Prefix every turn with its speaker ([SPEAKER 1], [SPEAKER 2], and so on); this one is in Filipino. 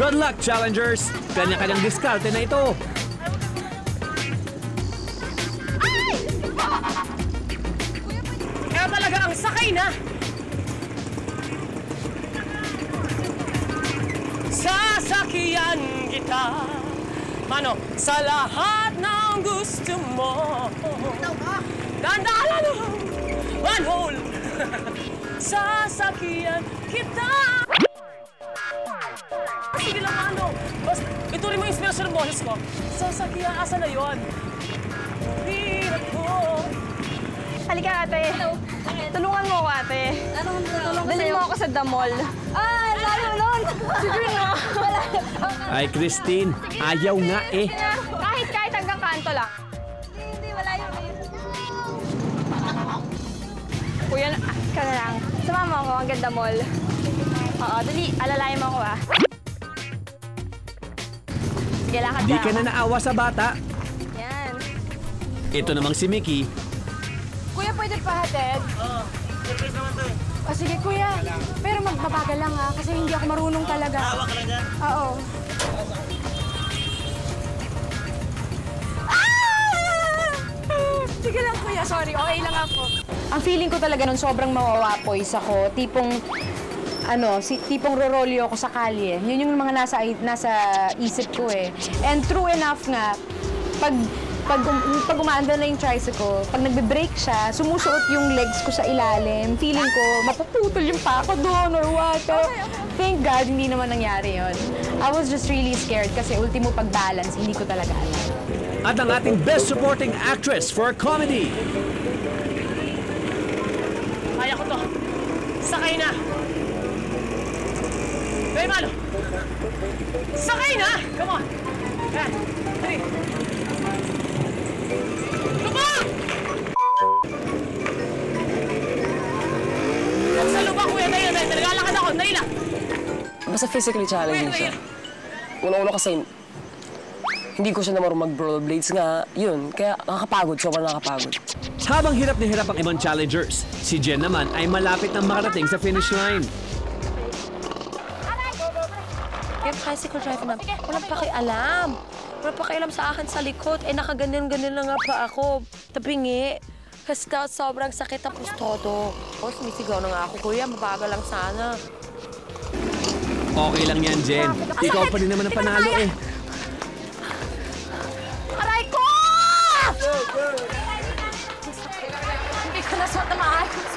[SPEAKER 1] Good luck, challengers! Kanya-kanyang diskarte na ito.
[SPEAKER 2] Kaya talaga ang sakay na! Sasakyan kita, mano, sa lahat ng gusto mo. Dandaan mo, one hole. Sasakyan kita. Sige lang, ano, basta ituloy mo yung inspirasyon ng boses ko. Sasakyan, asa na yun? Hirap ko.
[SPEAKER 3] Halika, ate.
[SPEAKER 4] Hello.
[SPEAKER 3] Tulungan mo ako, ate.
[SPEAKER 4] Anong tulong ko
[SPEAKER 3] Dalhin
[SPEAKER 4] sa'yo?
[SPEAKER 3] mo ako sa the mall.
[SPEAKER 4] Ah, layo nun!
[SPEAKER 3] Sige nga.
[SPEAKER 1] Ay, Christine, ayaw nga eh.
[SPEAKER 3] Kahit hanggang kanto lang.
[SPEAKER 4] Hindi, wala yun.
[SPEAKER 3] Kuya, ka na lang. Sumama ako, ang ganda mall. Oo, dali, alalayan mo ako, ah. Sige, lakad
[SPEAKER 1] Di ka na naawa sa bata.
[SPEAKER 3] Yan.
[SPEAKER 1] Ito namang si Mickey,
[SPEAKER 3] Kuya, pwede pa hatid? Oo. Surprise naman to eh. O sige, kuya. Pero magbabagal lang ha, kasi hindi ako marunong talaga. Hawa ka lang dyan? Oo. Sige lang, kuya. Sorry, okay lang ako.
[SPEAKER 5] Ang feeling ko talaga nun sobrang mawawapoys ako. Tipong, tipong rorolyo ako sa kalye. Yun yung mga nasa isip ko eh. And true enough nga, pag umaandar na yung tricycle, pag nagbe-brake siya, sumusuot yung legs ko sa ilalim. Feeling ko, mapuputol yung pako doon or what. Pero thank God, hindi naman nangyari yun. I was just really scared kasi ultimo pag-balance, hindi ko talaga alam.
[SPEAKER 1] at ang ating Best Supporting Actress for a Comedy.
[SPEAKER 2] Kaya ko to. Sakay na! Hey, Malo! Sakay na! Come on! Yan. Three. Lupa! Huwag sa lupa, kuya. Dahil, naglalakad ako. Dahil lang.
[SPEAKER 6] Basta physically challenging siya. Una-una kasi, hindi ko siya naman mag-rollerblades nga, yun. Kaya nakakapagod, sobrang nakakapagod.
[SPEAKER 1] Habang hirap na hirap ang ibang challengers, si Jen naman ay malapit na makarating sa finish line.
[SPEAKER 4] Yung tricycle driver na, walang pakialam. Walang pakialam sa akin sa likod. Eh, nakaganyan-ganyan na nga pa ako. Tabingi. Kasi sobrang sakit tapos todo. O, sumisigaw na nga ako, kuya. Mabagal lang sana.
[SPEAKER 1] Okay lang yan, Jen. Ikaw pa rin naman ang panalo eh.
[SPEAKER 4] Aray ko! Hindi ko na suot na maayos.